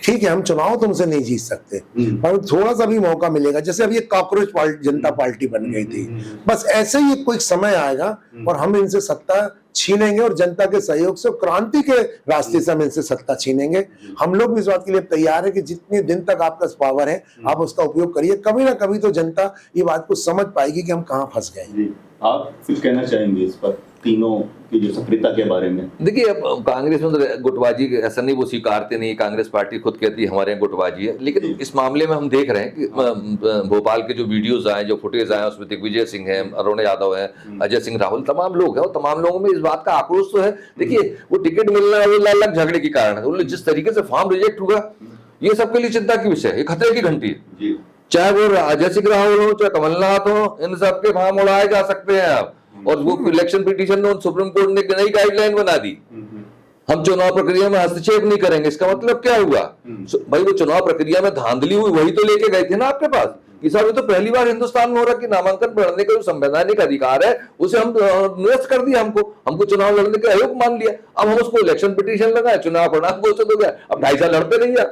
ठीक है, हम चुनाव तो उनसे नहीं जीत सकते, पर थोड़ा सा भी मौका मिलेगा। जैसे अब ये कॉकरोच जनता पार्टी बन गई थी, बस ऐसे ही कोई समय आएगा और हम इनसे सत्ता छीनेंगे और जनता के सहयोग से क्रांति के रास्ते से हम इनसे सत्ता छीनेंगे। हम लोग भी इस बात के लिए तैयार है कि जितने दिन तक आपका पावर है आप उसका उपयोग करिए। कभी ना कभी तो जनता ये बात को समझ पाएगी कि हम कहाँ फंस गए। आप कुछ कहना चाहेंगे इस पर, तीनों की जो सक्रियता के बारे में? देखिए, अब कांग्रेस में तो गुटबाजी ऐसा नहीं, वो स्वीकारते नहीं। कांग्रेस पार्टी खुद कहती है हमारे यहाँ गुटबाजी है, लेकिन इस मामले में हम देख रहे हैं कि भोपाल के जो वीडियोज आए, जो फुटेज आए, उसमें दिग्विजय सिंह है, अरुण यादव है, अजय सिंह राहुल, तमाम लोग हैं और तमाम लोगों में इस बात का आक्रोश तो है। देखिए, वो टिकट मिलना वो अलग झगड़े के कारण है, जिस तरीके से फॉर्म रिजेक्ट हुआ ये सबके लिए चिंता की विषय है, ये खतरे की घंटी है। चाहे वो अजय सिंह राहुल हो, चाहे कमलनाथ हो, इन सबके फॉर्म उड़ाए जा सकते हैं अब। और वो इलेक्शन पिटीशन में सुप्रीम कोर्ट ने नई गाइडलाइन बना दी, हम चुनाव प्रक्रिया में हस्तक्षेप नहीं करेंगे। इसका मतलब क्या हुआ भाई? वो चुनाव प्रक्रिया में धांधली हुई वही तो लेके गए थे ना आपके पास कि साहब ये तो पहली बार हिंदुस्तान में हो रहा कि नामांकन पढ़ने का जो संवैधानिक अधिकार है उसे हम निरस्त कर दिया। हमको चुनाव लड़ने का आयोग मान लिया। अब हम उसको इलेक्शन पिटीशन लगाए, चुनाव परिणाम घोषित हो गया, अब 2.5 साल लड़ते रहिए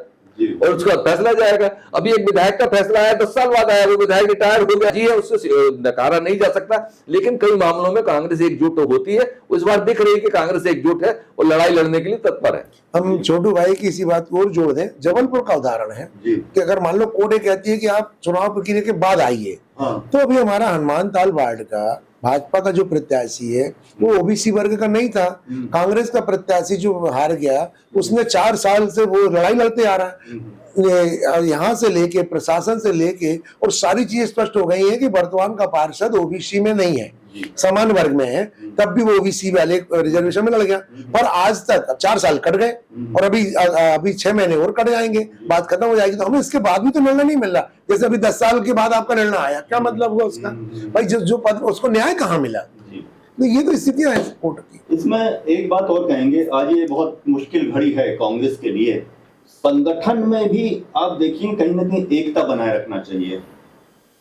और उसका फैसला जाएगा। अभी एक विधायक का फैसला आया, 10 साल बाद आया, वो विधायक रिटायर हो गया जी है, उससे नकारा नहीं जा सकता। लेकिन कई मामलों में कांग्रेस एकजुट तो होती है, इस बार दिख रही है कि कांग्रेस एकजुट है और लड़ाई लड़ने के लिए तत्पर है। हम छोटू भाई की इसी बात को और जोड़ दें, जबलपुर का उदाहरण है कि अगर मान लो कोर्ट कहती है कि आप चुनाव प्रक्रिया के बाद आइए, तो अभी हमारा हनुमान ताल वार्ड का भाजपा का जो प्रत्याशी है वो ओबीसी वर्ग का नहीं था। कांग्रेस का प्रत्याशी जो हार गया उसने 4 साल से वो लड़ाई लड़ते आ रहा है। यहाँ से लेके प्रशासन से लेके और सारी चीजें स्पष्ट हो गई है कि वर्तमान का पार्षद ओबीसी में नहीं है, समान वर्ग में है। तब भी वो ओबीसी वाले रिजर्वेशन में लड़ गया, पर आज तक 4 साल कट गए और अभी 6 महीने और कट जाएंगे, बात खत्म हो जाएगी। तो हमें इसके बाद भी तो निर्णय नहीं मिल रहा। जैसे अभी 10 साल के बाद आपका निर्णय आया, क्या मतलब हुआ उसका? भाई जो पद उसको न्याय कहाँ मिला? तो ये तो स्थितियां हैं कोर्ट की। इसमें एक बात और कहेंगे, आज ये बहुत मुश्किल घड़ी है कांग्रेस के लिए। संगठन में भी आप देखिए कहीं ना कहीं एकता बनाए रखना चाहिए।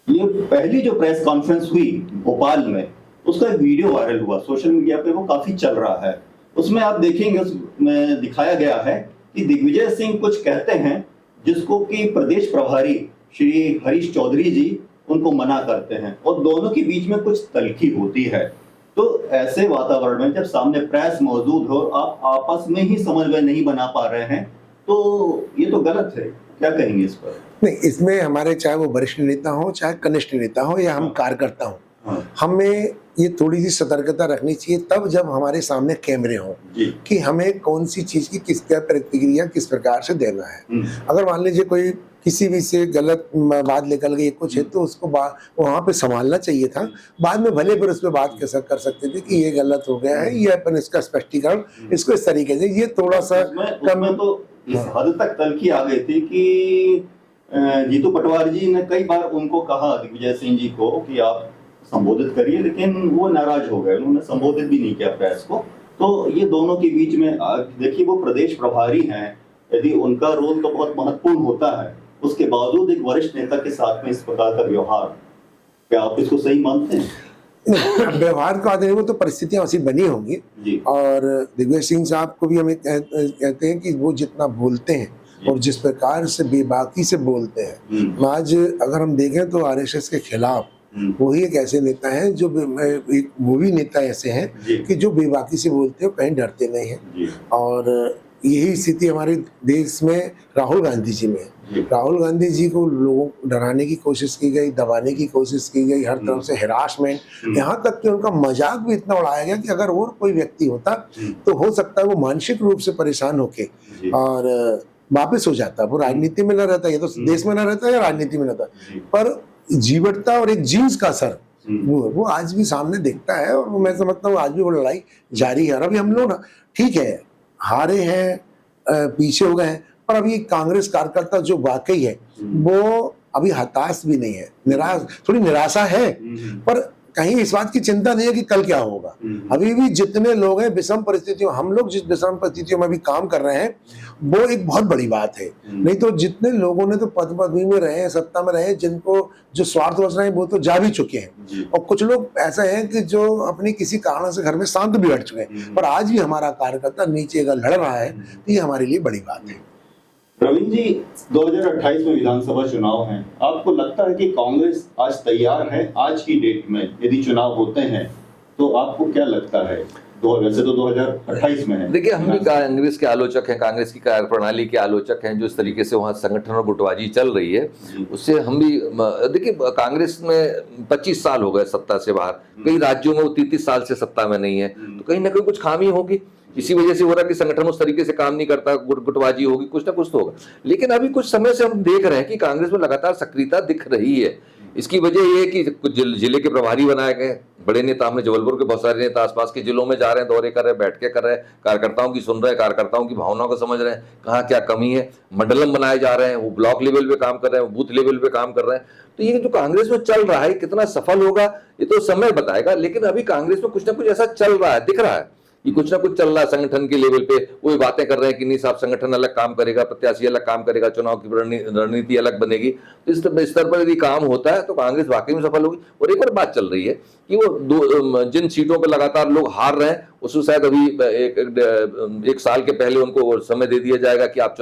ये पहली जो प्रेस कॉन्फ्रेंस हुई भोपाल में, उसका एक वीडियो वायरल हुआ सोशल मीडिया पे, वो काफी चल रहा है। उसमें आप देखेंगे, उसमें दिखाया गया है कि दिग्विजय सिंह कुछ कहते हैं जिसको कि प्रदेश प्रभारी श्री हरीश चौधरी जी उनको मना करते हैं और दोनों के बीच में कुछ तल्खी होती है। तो ऐसे वातावरण में जब सामने प्रेस मौजूद हो, आप आपस में ही समन्वय नहीं बना पा रहे हैं, तो ये तो गलत है। क्या कहेंगे इस पर? नहीं, इसमें हमारे चाहे वो वरिष्ठ नेता हो, चाहे कनिष्ठ नेता हो या हम कार्यकर्ता हो, हमें ये थोड़ी सी सतर्कता रखनी चाहिए तब जब हमारे सामने कैमरे हों कि हमें कौन सी चीज की किस क्या प्रतिक्रिया किस प्रकार से देना है। अगर मान लीजिए कोई किसी भी से गलत बात निकल गई कुछ है तो उसको वहां पे संभालना चाहिए था। बाद में भले फिर उस पर बात कर सकते थे कि ये गलत हो गया है, ये अपन इसका स्पष्टीकरण इसको इस तरीके से, ये थोड़ा सा कम तो इस हद तक तल्खी आ गई थी कि जीतू पटवार जी ने कई बार उनको कहा दिग्विजय सिंह जी को कि आप संबोधित करिए, लेकिन वो नाराज हो गए, उन्होंने संबोधित भी नहीं किया प्रेस को। तो ये दोनों के बीच में देखिए, वो प्रदेश प्रभारी हैं, यदि उनका रोल तो बहुत महत्वपूर्ण होता है, उसके बावजूद एक वरिष्ठ नेता के साथ में इस प्रकार का व्यवहार, क्या आप इसको सही मानते हैं? व्यवहार का आदमी वो तो परिस्थितियां ऐसी बनी होंगी। और दिग्विजय सिंह साहब को भी हम कहते हैं कि वो जितना बोलते हैं और जिस प्रकार से बेबाकी से बोलते हैं, आज अगर हम देखें तो आरएसएस के खिलाफ वही एक ऐसे नेता हैं जो वो भी नेता ऐसे हैं कि जो बेबाकी से बोलते हैं, कहीं डरते नहीं हैं। और यही स्थिति हमारे देश में राहुल गांधी जी में है। राहुल गांधी जी को लोगों डराने की कोशिश की गई, दबाने की कोशिश की गई, हर तरफ से हिरासमेंट, यहाँ तक कि उनका मजाक भी इतना उड़ाया गया कि अगर और कोई व्यक्ति होता तो हो सकता है वो मानसिक रूप से परेशान होके और वापस हो जाता, वो राजनीति में न रहता, ये तो देश में न रहता या राजनीति में रहता। पर जीवटता और एक जीन्स का असर वो आज भी सामने दिखता है, और मैं समझता हूँ आज भी वो लड़ाई जारी है। और अभी हम लोग ना ठीक है हारे हैं, पीछे हो गए हैं, पर अभी कांग्रेस कार्यकर्ता जो वाकई है वो अभी हताश भी नहीं है, थोड़ी निराशा है, पर कहीं इस बात की चिंता नहीं है कि कल क्या होगा। अभी भी जितने लोग हैं विषम परिस्थितियों, हम लोग जिस विषम परिस्थितियों में भी काम कर रहे हैं वो एक बहुत बड़ी बात है। नहीं तो जितने लोगों ने तो पद पदवी में रहे, सत्ता में रहे, जिनको जो स्वार्थ बच रहे हैं वो तो जा भी चुके हैं, और कुछ लोग ऐसे हैं कि जो अपनी किसी कारण से घर में शांत भी बैठ चुके हैं, पर आज भी हमारा कार्यकर्ता नीचे अगर लड़ रहा है तो ये हमारे लिए बड़ी बात है। प्रवीण जी, 2028 में विधानसभा चुनाव हैं, आपको लगता है कि कांग्रेस आज तैयार है आज की डेट में यदि चुनाव होते हैं तो आपको क्या लगता है? वैसे तो 2028 में है। देखिए, हम भी कांग्रेस के आलोचक हैं, कांग्रेस की कार्यप्रणाली के आलोचक हैं, जो इस तरीके से वहाँ संगठन और गुटबाजी चल रही है उससे हम भी देखिए, कांग्रेस में 25 साल हो गए सत्ता से बाहर, कई राज्यों में वो 33 साल से सत्ता में नहीं है, तो कहीं ना कहीं कुछ खामी होगी, इसी वजह से हो रहा है कि संगठन उस तरीके से काम नहीं करता, गुटबाजी होगी, कुछ ना कुछ तो होगा। लेकिन अभी कुछ समय से हम देख रहे हैं कि कांग्रेस में लगातार सक्रियता दिख रही है। इसकी वजह ये है कि कुछ जिले के प्रभारी बनाए गए, बड़े नेता, हमने जबलपुर के बहुत सारे नेता आसपास के जिलों में जा रहे हैं, दौरे कर रहे हैं, बैठ के कर रहे हैं, कार्यकर्ताओं की सुन रहे हैं, कार्यकर्ताओं की भावनाओं को समझ रहे हैं, कहाँ क्या कमी है, मंडलम बनाए जा रहे हैं, वो ब्लॉक लेवल पे काम कर रहे हैं, वो बूथ लेवल पे काम कर रहे हैं। तो ये जो कांग्रेस में चल रहा है कितना सफल होगा ये तो समय बताएगा, लेकिन अभी कांग्रेस में कुछ ना कुछ ऐसा चल रहा है, दिख रहा है कि कुछ ना कुछ चल रहा है संगठन के लेवल पे। वो बातें कर रहे हैं कि नहीं साहब, संगठन अलग काम करेगा, प्रत्याशी अलग काम करेगा, चुनाव की रणनीति अलग बनेगी। तो इस स्तर पर यदि काम होता है तो कांग्रेस वाकई में सफल होगी। और एक और बात चल रही है कि वो जिन सीटों पर लगातार लोग हार रहे हैं उसको शायद अभी एक साल के पहले उनको समय दे दिया जाएगा कि आप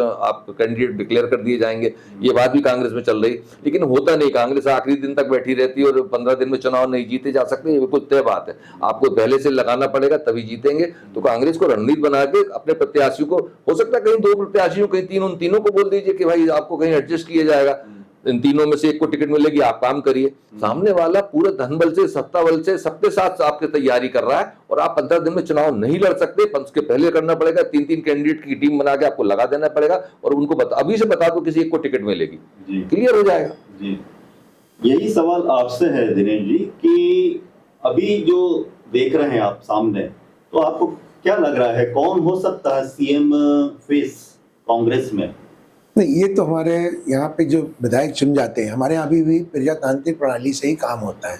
कैंडिडेट डिक्लेयर कर दिए जाएंगे, ये बात भी कांग्रेस में चल रही, लेकिन होता नहीं। कांग्रेस आखिरी दिन तक बैठी रहती है और 15 दिन में चुनाव नहीं जीते जा सकते, ये बिल्कुल तय बात है। आपको पहले से लगाना पड़ेगा तभी जीतेंगे। तो कांग्रेस को रणनीति बना के अपने प्रत्याशियों को, हो सकता है कहीं 2 प्रत्याशियों, कहीं 3, उन तीनों को बोल दीजिए कि भाई आपको कहीं एडजस्ट किया जाएगा, इन तीनों में से एक को टिकट मिलेगी, आप काम करिए। सामने वाला पूरे धन बल से, सत्ता बल से, सबके साथ आपकी तैयारी कर रहा है और आप 15 दिन में चुनाव नहीं लड़ सकते। उसके पहले करना पड़ेगा, 3-3 कैंडिडेट की टीम बना के आपको लगा देना पड़ेगा और उनको अभी से बता दो किसी एक को टिकट मिलेगी, क्लियर हो जाएगा। जी, यही सवाल आपसे है दिनेश जी कि अभी जो देख रहे हैं आप सामने, तो आपको क्या लग रहा है कौन हो सकता है सीएम फेस कांग्रेस में? नहीं, ये तो हमारे यहाँ पे जो विधायक चुन जाते हैं, हमारे यहाँ अभी भी प्रजातांत्रिक प्रणाली से ही काम होता है।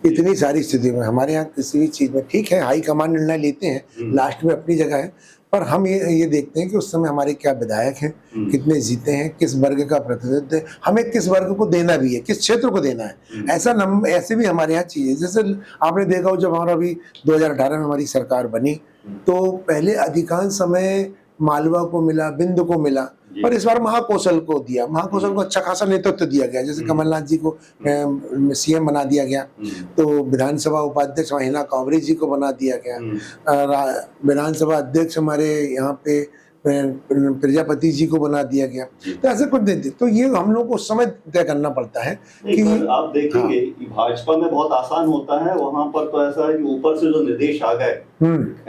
इतनी सारी स्थिति में हमारे यहाँ किसी भी चीज़ में ठीक है हाई कमान निर्णय लेते हैं, लास्ट में अपनी जगह है, पर हम ये देखते हैं कि उस समय हमारे क्या विधायक हैं, कितने जीते हैं, किस वर्ग का प्रतिनिधित्व है, हमें किस वर्ग को देना भी है, किस क्षेत्र को देना है। ऐसे भी हमारे यहाँ चीज़ें, जैसे आपने देखा हो जब हमारा अभी 2018 में हमारी सरकार बनी तो पहले अधिकांश समय मालवा को मिला, बिंदु को मिला, पर इस बार महाकौशल को दिया। महाकौशल को अच्छा खासा नेतृत्व दिया गया, जैसे कमलनाथ जी को सीएम बना दिया गया, तो विधानसभा उपाध्यक्ष महिला कांवरे जी को बना दिया गया, विधानसभा अध्यक्ष हमारे यहाँ पे प्रजापति जी को बना दिया गया। तो ऐसे कुछ देते, तो ये हम लोग को उस समय तय करना पड़ता है कि आप देखेंगे कि भाजपा में बहुत आसान होता है, वहां पर तो ऐसा है कि ऊपर से जो निर्देश आ गए,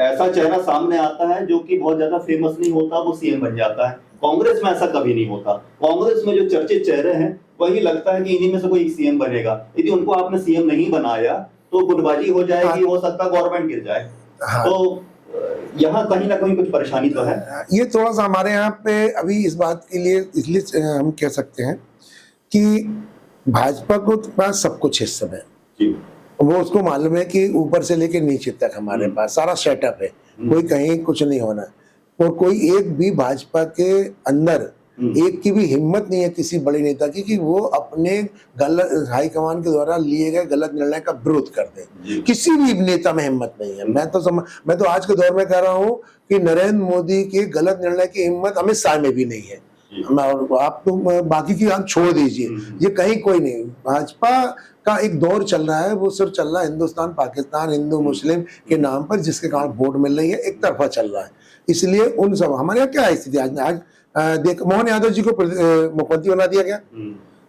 ऐसा चेहरा सामने आता है जो कि बहुत ज्यादा फेमस नहीं होता, वो सीएम बन जाता है। कांग्रेस में ऐसा कभी नहीं होता। कांग्रेस में जो चर्चित चेहरे हैं वही लगता है कि इन्हीं में से कोई सीएम बनेगा। यदि उनको आपने सीएम नहीं बनाया तो गुटबाजी हो जाएगी, हो सकता है गवर्नमेंट गिर जाए। तो यहाँ कहीं ना कहीं कुछ परेशानी तो है। ये थोड़ा सा हमारे यहाँ पे अभी इस बात के लिए इसलिए हम कह सकते हैं कि भाजपा को पास सब कुछ इस समय, वो उसको मालूम है कि ऊपर से लेकर नीचे तक हमारे पास सारा सेटअप है, कोई कहीं कुछ नहीं होना, और कोई एक भी भाजपा के अंदर एक की भी हिम्मत नहीं है किसी बड़े नेता की कि वो अपने गलत हाईकमान के द्वारा लिए गए गलत निर्णय का विरोध कर दे। किसी भी नेता में हिम्मत नहीं है। मैं तो आज के दौर में कह रहा हूँ कि नरेंद्र मोदी के गलत निर्णय की हिम्मत अमित शाह में भी नहीं है। आप तो बाकी की आप छोड़ दीजिए, ये कहीं कोई नहीं। भाजपा का एक दौर चल रहा है, वो सिर्फ चल रहा है हिंदुस्तान पाकिस्तान हिंदू मुस्लिम के नाम पर, जिसके कारण वोट मिल रही है, एक तरफा चल रहा है। इसलिए उन सब हमारे यहाँ क्या स्थिति आज देख, मोहन यादव जी को मुख्यमंत्री बना दिया गया,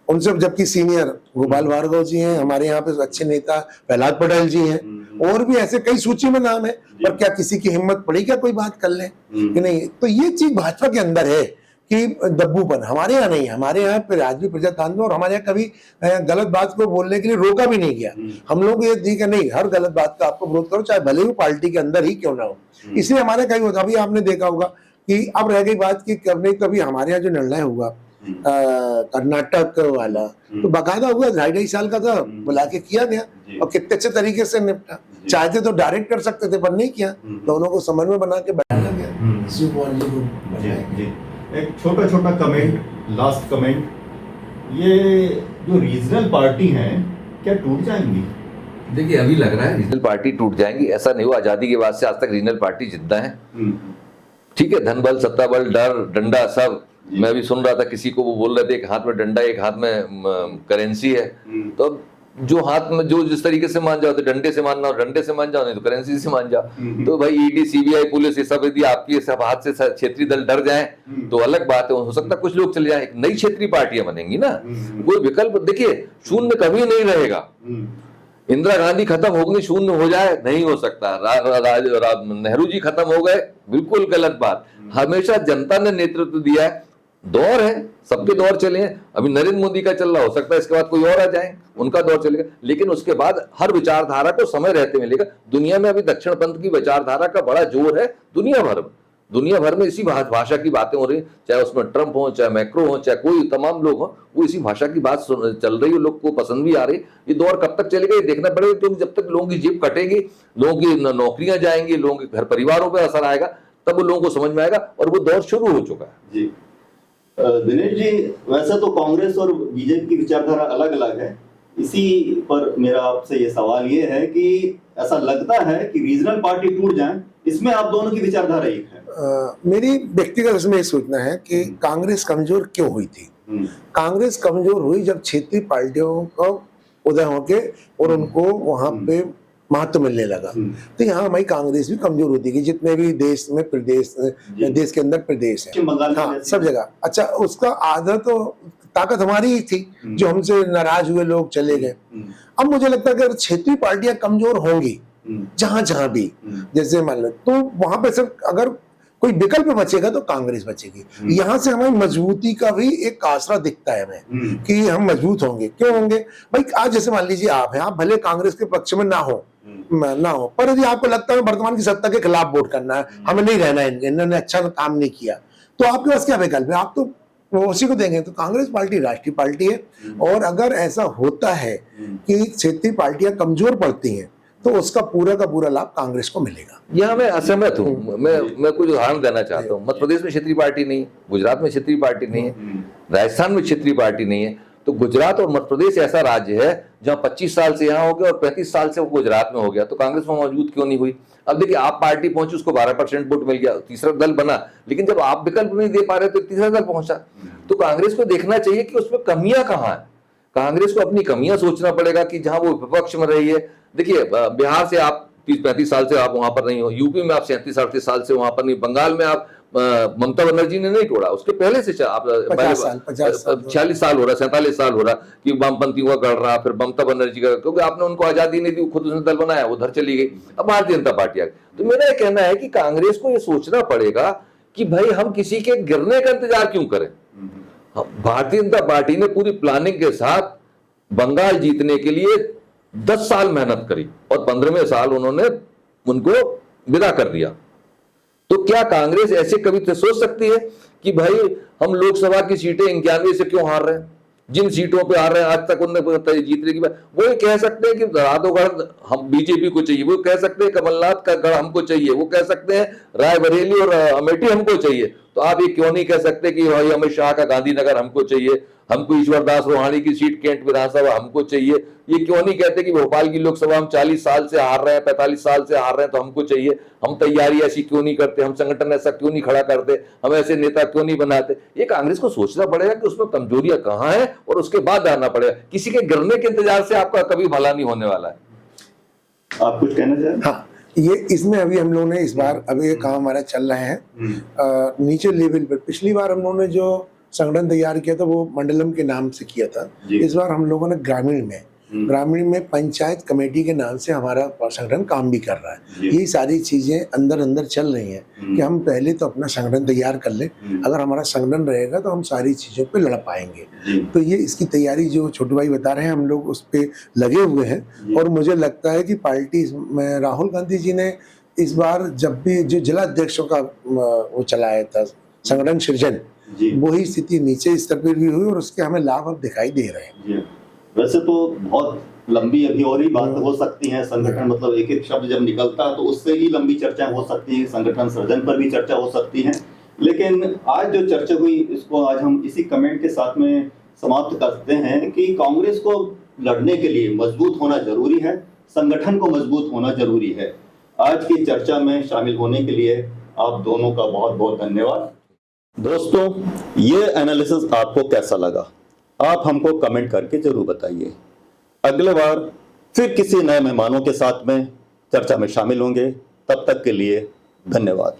उनसे जबकि सीनियर गोपाल भार्गव जी हैं, हमारे यहाँ पे अच्छे नेता प्रहलाद पटेल जी हैं, और भी ऐसे कई सूची में नाम है, पर क्या किसी की हिम्मत पड़ी क्या कोई बात कर ले कि नहीं? तो ये चीज भाजपा के अंदर है कि दब्बूपन हमारे यहाँ नहीं है। हमारे यहाँ फिर आज भी प्रजातंत्र, और हमारे यहाँ कभी गलत बात को बोलने के लिए रोका भी नहीं गया। हम लोग ये ठीक है नहीं, हर गलत बात का आपको विरोध करो, चाहे भले ही पार्टी के अंदर ही क्यों ना हो। इसलिए हमारे कहीं होता, अभी आपने देखा होगा कि अब रह गई बात कि करने, कभी हमारे यहाँ जो निर्णय हुआ कर्नाटक वाला, तो बकायदा हुआ 2.5 साल का था, बुला के किया गया और कितने अच्छे तरीके से निपटा। चाहते तो डायरेक्ट कर सकते थे पर नहीं किया, दोनों को समन्वय बना के बैठाया गया। शिवकुमार जी को जी। एक छोटा छोटा कमेंट, लास्ट कमेंट, ये जो रीजनल पार्टी हैं क्या टूट जाएंगी? देखिए अभी लग रहा है रीजनल पार्टी टूट जाएंगी, ऐसा नहीं हुआ। आजादी के बाद से आज तक रीजनल पार्टी जिंदा है। ठीक है, धन बल, सत्ता बल, डर, डंडा सब। मैं भी सुन रहा था किसी को, वो बोल रहे थे एक हाथ में डंडा एक हाथ में करेंसी है। तो जो हाथ में जो जिस तरीके से मान जाओ, तो डंडे से मानना, और डंडे से मान जाओ नहीं तो करेंसी से मान जाओ। तो भाई ईडी, सीबीआई, पुलिस, ये सब यदि आपकी सब हाथ से क्षेत्रीय दल डर जाए तो अलग बात है, हो सकता है कुछ लोग चले जाए। नई क्षेत्रीय पार्टियां बनेंगी ना, कोई विकल्प देखिए शून्य कभी नहीं रहेगा। इंदिरा गांधी खत्म हो गई, शून्य हो जाए, नहीं हो सकता। नेहरू जी खत्म हो गए, बिल्कुल गलत बात। हमेशा जनता ने नेतृत्व दिया है, दौर है, सबके दौर चले हैं। अभी नरेंद्र मोदी का चल रहा, हो सकता है इसके बाद कोई और आ जाए, उनका दौर चलेगा। लेकिन उसके बाद हर विचारधारा को समय रहते मिलेगा। दुनिया में अभी दक्षिण पंथ की विचारधारा का बड़ा जोर है, दुनिया भर में इसी भाषा की बातें हो रही, चाहे उसमें ट्रंप हो, चाहे मैक्रो हो, चाहे कोई तमाम लोग हो, वो इसी भाषा की बात चल रही है, लोग को पसंद भी आ रही। ये दौर कब तक चलेगा ये देखना पड़ेगा, क्योंकि जब तक लोगों की जेब कटेगी, लोगों की नौकरियां जाएंगी, लोगों के घर परिवारों पर असर आएगा, तब वो लोगों को समझ में आएगा। और वो दौर शुरू हो चुका है। जी दिनेश जी, वैसे तो कांग्रेस और बीजेपी की विचारधारा अलग अलग है। इसी पर मेरा आपसे ये सवाल ये है कि ऐसा लगता है कि रीजनल पार्टी टूट जाए, इसमें आप दोनों की विचारधारा एक है। मेरी व्यक्तिगत इसमें ये सोचना है कि कांग्रेस कमजोर क्यों हुई थी। कांग्रेस कमजोर हुई जब क्षेत्रीय पार्टियों का उदय होके और उनको वहां पे महत्व मिलने लगा। तो यहाँ हमारी कांग्रेस भी कमजोर होती गई, जितने भी देश में प्रदेश, देश के अंदर प्रदेश है, हाँ सब जगह। अच्छा, उसका आधा तो ताकत हमारी ही थी, जो हमसे नाराज हुए लोग चले गए। अब मुझे लगता है कि अगर क्षेत्रीय पार्टियां कमजोर होंगी जहां जहां भी, जैसे मान लो, तो वहां पे सिर्फ अगर कोई विकल्प बचेगा तो कांग्रेस बचेगी। यहाँ से हमें मजबूती का भी एक आसरा दिखता है हमें कि हम मजबूत होंगे। क्यों होंगे भाई? आज जैसे मान लीजिए आप हैं, आप भले कांग्रेस के पक्ष में ना हो, पर यदि आपको लगता है वर्तमान की सत्ता के खिलाफ वोट करना है, हमें नहीं रहना है, इन्होंने अच्छा काम नहीं किया, तो आपके पास क्या विकल्प है? आप तो उसी को देंगे। तो कांग्रेस पार्टी राष्ट्रीय पार्टी है, और अगर ऐसा होता है कि क्षेत्रीय पार्टियां कमजोर पड़ती हैं तो उसका पूरा का पूरा लाभ कांग्रेस को मिलेगा। यहाँ मैं असहमत हूँ। मैं कुछ उदाहरण देना चाहता हूँ। मध्य प्रदेश में क्षेत्रीय पार्टी नहीं है, गुजरात में क्षेत्रीय पार्टी नहीं है, राजस्थान में क्षेत्रीय पार्टी नहीं है। तो गुजरात और मध्य प्रदेश ऐसा राज्य है जहाँ 25 साल से यहाँ हो गया और 35 साल से वो गुजरात में हो गया, तो कांग्रेस में मौजूद क्यों नहीं हुई? अब देखिए, आप पार्टी पहुंची, उसको 12% वोट मिल गया, तीसरा दल बना, लेकिन जब आप विकल्प नहीं दे पा रहे तो तीसरा दल पहुंचा। तो कांग्रेस को देखना चाहिए कि उसमें कमियां कहाँ है। कांग्रेस को अपनी कमियां सोचना पड़ेगा कि जहां वो विपक्ष में रही है। देखिए, बिहार से आप 30-35 साल से आप वहां पर नहीं हो, यूपी में आप 37-38 साल से वहां पर नहीं, बंगाल में आप ममता बनर्जी ने नहीं तोड़ा, उसके पहले से आप 46 साल हो रहा, 47 साल हो रहा कि वामपंथियों का गढ़ रहा, फिर ममता बनर्जी का, क्योंकि आपने उनको आजादी नहीं दी, खुद उसने दल बनाया, उधर चली गई, अब भारतीय जनता पार्टी आ गई। तो मेरा ये कहना है कि कांग्रेस को ये सोचना पड़ेगा कि भाई हम किसी के गिरने का इंतजार क्यों करें। भारतीय जनता पार्टी ने पूरी प्लानिंग के साथ बंगाल जीतने के लिए 10 साल मेहनत करी और 15वें साल उन्होंने उनको विदा कर दिया। तो क्या कांग्रेस ऐसे कभी तो सोच सकती है कि भाई हम लोकसभा की सीटें 91 से क्यों हार रहे हैं, जिन सीटों पे हार रहे हैं आज तक उन्हें जीतने की बात, वो कह सकते हैं कि राधोगढ़ हम बीजेपी को चाहिए, वो कह सकते हैं कमलनाथ का गढ़ हमको चाहिए, वो कह सकते हैं रायबरेली और अमेठी हमको चाहिए। तो आप ये क्यों नहीं कह सकते कि भाई अमित शाह का गांधीनगर हमको चाहिए, हमको ईश्वरदास रोहाणी की सीट कैंट विधानसभा हमको चाहिए? ये क्यों नहीं कहते कि भोपाल की लोकसभा हम 40 साल से हार रहे हैं, 45 साल से हार रहे हैं, तो हमको चाहिए? हम तैयारी ऐसी क्यों नहीं करते, हम संगठन ऐसा क्यों नहीं खड़ा करते, हम ऐसे नेता क्यों नहीं बनाते? ये कांग्रेस को सोचना पड़ेगा कि उसमें कमजोरियां कहाँ हैं और उसके बाद आना पड़ेगा। किसी के गिरने के इंतजार से आपका कभी भला नहीं होने वाला है। आप कुछ कहना चाहें? हाँ, ये इसमें अभी हम लोगों ने इस बार अभी काम हमारा चल रहा है नीचे लेवल पर। पिछली बार हम लोगों ने जो संगठन तैयार किया था वो मंडलम के नाम से किया था। इस बार हम लोगों ने ग्रामीण में ग्रामीण में पंचायत कमेटी के नाम से हमारा संगठन काम भी कर रहा है। जी। ये सारी चीजें अंदर अंदर चल रही हैं कि हम पहले तो अपना संगठन तैयार कर लें। अगर हमारा संगठन रहेगा तो हम सारी चीजों पे लड़ पाएंगे। जी। तो ये इसकी तैयारी जो छोटू भाई बता रहे हैं, हम लोग उस पे लगे हुए हैं। और मुझे लगता है कि पार्टी में राहुल गांधी जी ने इस बार जब भी जो जिला अध्यक्षों का वो चलाया था संगठन सृजन, जी। वही स्थिति नीचे स्तर पर भी हुई और उसके हमें लाभ अब दिखाई दे रहे हैं। जी। वैसे तो बहुत लंबी अभी और ही बात हो सकती है। संगठन मतलब एक एक शब्द जब निकलता है तो उससे ही लंबी चर्चाएं हो सकती है। संगठन सृजन पर भी चर्चा हो सकती है। लेकिन आज जो चर्चा हुई इसको आज हम इसी कमेंट के साथ में समाप्त करते हैं कि कांग्रेस को लड़ने के लिए मजबूत होना जरूरी है, संगठन को मजबूत होना जरूरी है। आज की चर्चा में शामिल होने के लिए आप दोनों का बहुत बहुत धन्यवाद। दोस्तों, ये एनालिसिस आपको कैसा लगा आप हमको कमेंट करके जरूर बताइए। अगले बार फिर किसी नए मेहमानों के साथ में चर्चा में शामिल होंगे। तब तक के लिए धन्यवाद।